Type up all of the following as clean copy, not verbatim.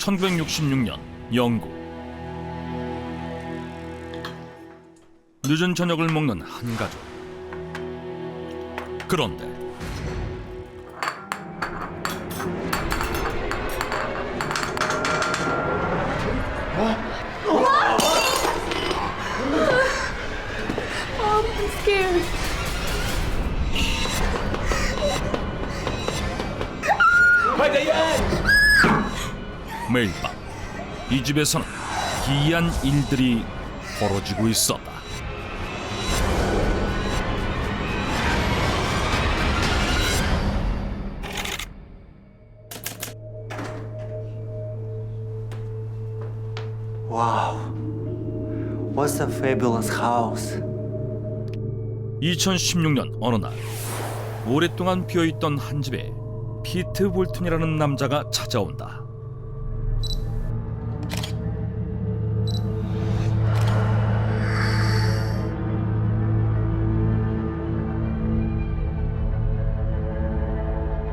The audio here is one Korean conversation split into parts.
1966년 영국. 늦은 저녁을 먹는 한 가족. 그런데 I'm scared. 매일 밤 이 집에서는 기이한 일들이 벌어지고 있었다. Wow. What's a fabulous house? 2016년 어느 날 오랫동안 비어있던 한 집에 피트 볼튼이라는 남자가 찾아온다.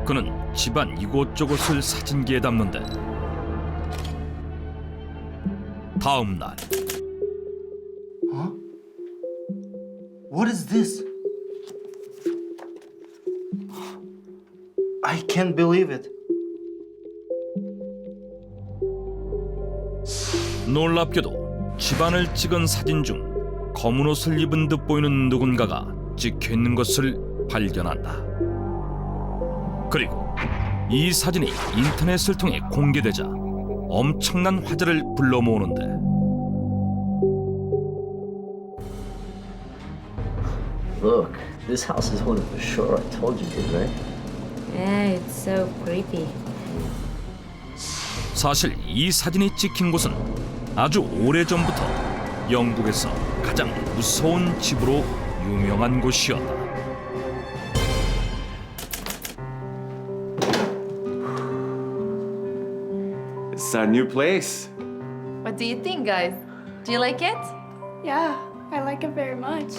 그는 집안 이곳저곳을 사진기에 담는데 다음 날 Huh? What is this? I can't believe it. 놀랍게도 집안을 찍은 사진 중 검은 옷을 입은 듯 보이는 누군가가 찍혀 있는 것을 발견한다. 그리고 이 사진이 인터넷을 통해 공개되자 엄청난 화제를 불러 모으는데 Look, this house is haunted for sure. I told you, didn't I? Yeah, it's so creepy. 사실 이 사진이 찍힌 곳은 아주 오래전부터 영국에서 가장 무서운 집으로 유명한 곳이었다. It's our new place. What do you think, guys? Do you like it? Yeah, I like it very much.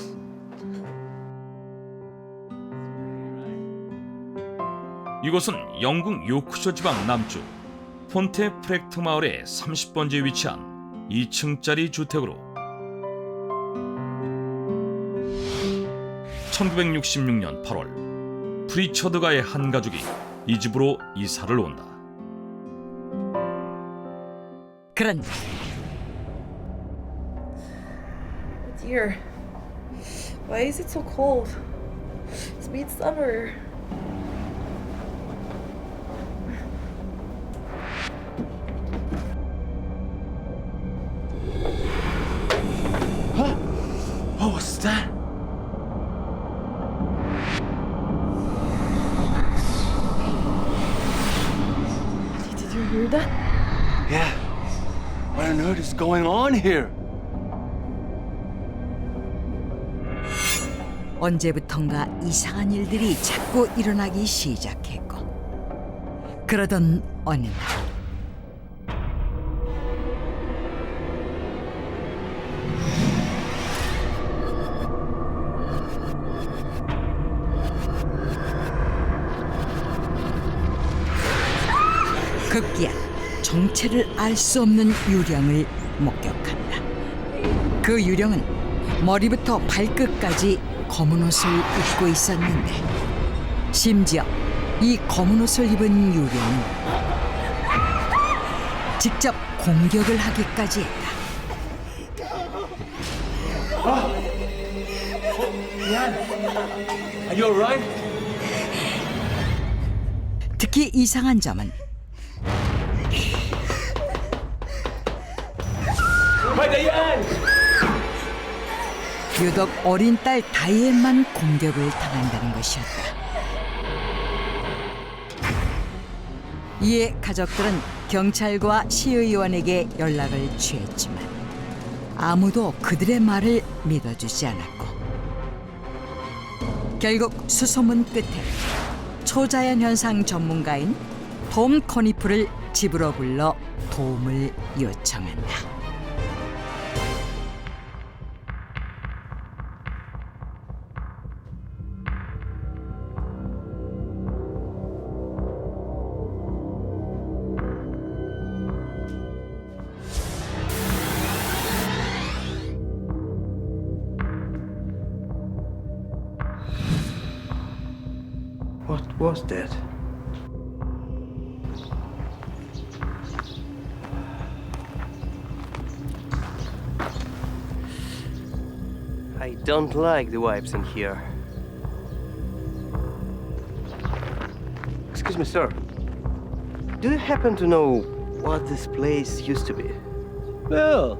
이곳은 영국 요크셔 지방 남쪽 폰테프렉트 마을의 30번지에 위치한 2층짜리 주택으로 1966년 8월 프리처드가의 한 가족이 이 집으로 이사를 온다. 그런데 Dear, why is it so cold? It's midsummer. What was that? Did you hear that? Yeah. What on earth is going on here? 언제부턴가 이상한 일들이 자꾸 일어나기 시작했고 그러던 어느 날 급기야 정체를 알 수 없는 유령을 목격한다. 그 유령은 머리부터 발끝까지 검은 옷을 입고 있었는데 심지어 이 검은 옷을 입은 유령은 직접 공격을 하기까지 했다. Are you alright? 특히 이상한 점은 유독 어린 딸 다이앤만 공격을 당한다는 것이었다. 이에 가족들은 경찰과 시의원에게 연락을 취했지만 아무도 그들의 말을 믿어주지 않았고 결국 수소문 끝에 초자연 현상 전문가인 톰 커니프를 집으로 불러 도움을 요청한다. was that? I don't like the vibes in here. Excuse me, sir. Do you happen to know what this place used to be? Well,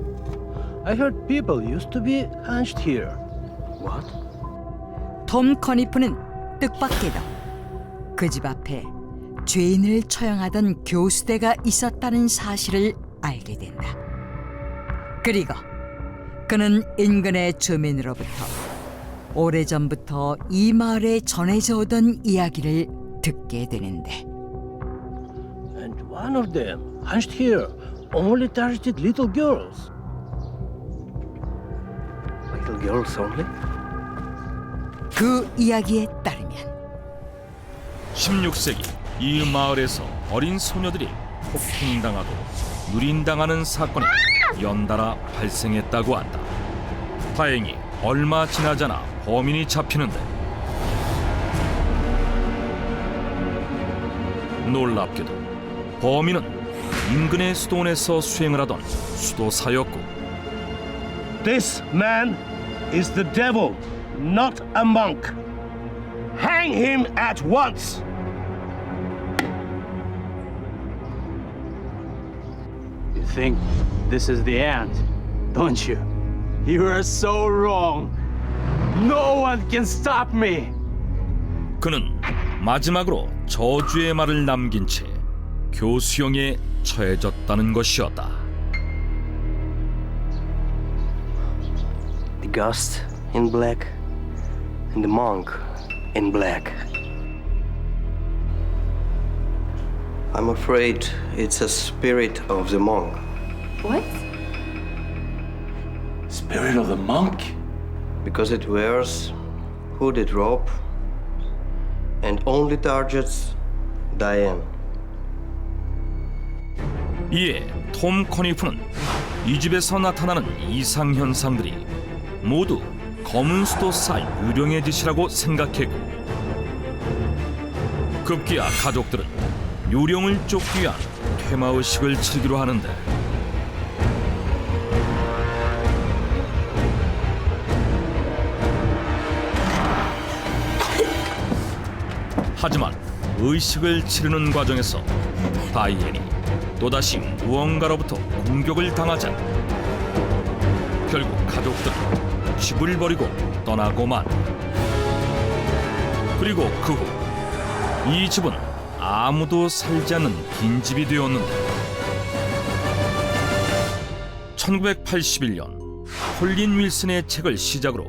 I heard people used to be hunched here. What? 톰 커니프는 뜻밖에도 그 집 앞에 죄인을 처형하던 교수대가 있었다는 사실을 알게 된다. 그리고 그는 인근의 주민으로부터 오래전부터 이 마을에 전해져 오던 이야기를 듣게 되는데 And one of them, hunched here, only targeted little girls. Little girls only? 그 이야기에 따르면 16세기 이 마을에서 어린 소녀들이 폭행당하고 누린당하는 사건이 연달아 발생했다고 한다. 다행히 얼마 지나지 않아 범인이 잡히는데 놀랍게도 범인은 인근의 수도원에서 수행을 하던 수도사였고 This man is the devil, not a monk. Hang him at once. You think this is the end, don't you? You are so wrong. No one can stop me. 그는 마지막으로 저주의 말을 남긴 채 교수형에 처해졌다는 것이었다. The ghost in black and the monk in black. I'm afraid it's a spirit of the monk. What? Spirit of the monk? Because it wears hooded robe and only targets Diane. 이에 톰 커니프는 이 집에서 나타나는 이상 현상들이 모두 검은 수도사 유령의 짓이라고 생각했고 급기야 가족들은 유령을 쫓기 위한 퇴마의식을 치르기로 하는데 하지만 의식을 치르는 과정에서 다이앤이 또다시 무언가로부터 공격을 당하자 결국 가족들은 집을 버리고 떠나고 만다. 그리고 그 후 이 집은 아무도 살지 않는 빈집이 되었는데 1981년 콜린 윌슨의 책을 시작으로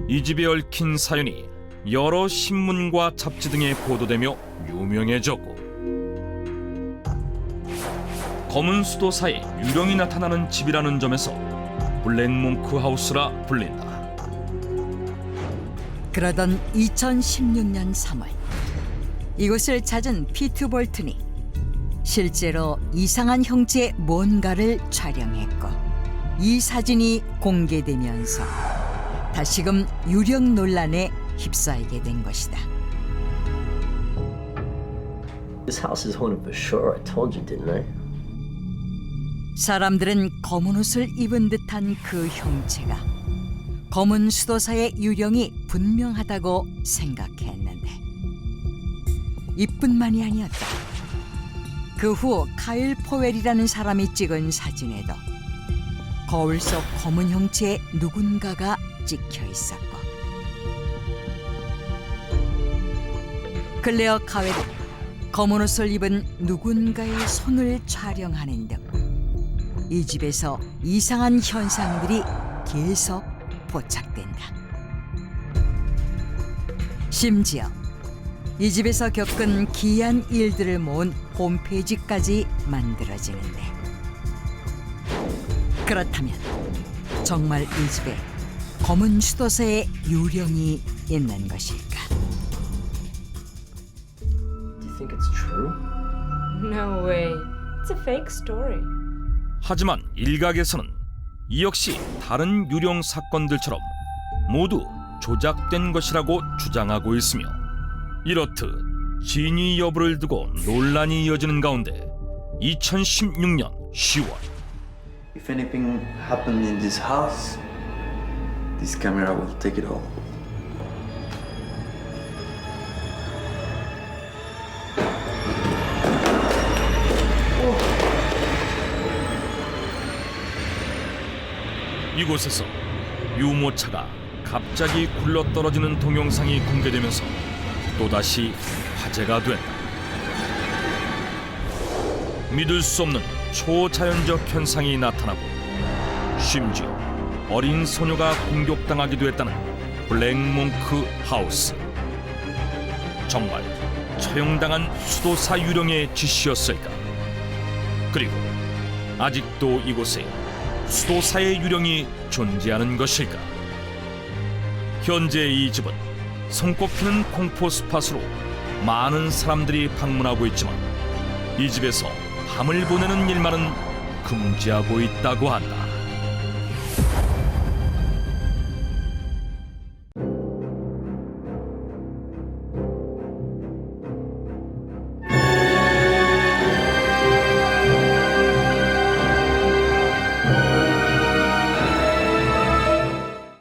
이 집에 얽힌 사연이 여러 신문과 잡지 등에 보도되며 유명해졌고 검은 수도사에 유령이 나타나는 집이라는 점에서 블랙몽크 하우스라 불린다. 그러던 2016년 3월 이곳을 찾은 피트 볼튼이 실제로 이상한 형체의 뭔가를 촬영했고 이 사진이 공개되면서 다시금 유령 논란에 휩싸이게 된 것이다. This house is haunted for sure. I told you, didn't I? 사람들은 검은 옷을 입은 듯한 그 형체가 검은 수도사의 유령이 분명하다고 생각했는데 이뿐만이 아니었다. 그 후 카일 포웰이라는 사람이 찍은 사진에도 거울 속 검은 형체의 누군가가 찍혀 있었고 클레어 카웰은 검은 옷을 입은 누군가의 손을 촬영하는 등 이 집에서 이상한 현상들이 계속 포착된다. 심지어 이 집에서 겪은 기이한 일들을 모은 홈페이지까지 만들어지는데 그렇다면 정말 이 집에 검은 수도사의 유령이 있는 것일까? Do you think it's true? No way. It's a fake story. 하지만 일각에서는 이 역시 다른 유령 사건들처럼 모두 조작된 것이라고 주장하고 있으며 이렇듯 진위 여부를 두고 논란이 이어지는 가운데 2016년 10월 If anything happened in this house, this camera will take it all. 이곳에서 유모차가 갑자기 굴러떨어지는 동영상이 공개되면서 또다시 화제가 된다. 믿을 수 없는 초자연적 현상이 나타나고 심지어 어린 소녀가 공격당하기도 했다는 블랙몽크 하우스. 정말 처형당한 수도사 유령의 짓이었을까? 그리고 아직도 이곳에 수도사의 유령이 존재하는 것일까? 현재 이 집은 손꼽히는 공포 스팟으로 많은 사람들이 방문하고 있지만 이 집에서 밤을 보내는 일만은 금지하고 있다고 한다.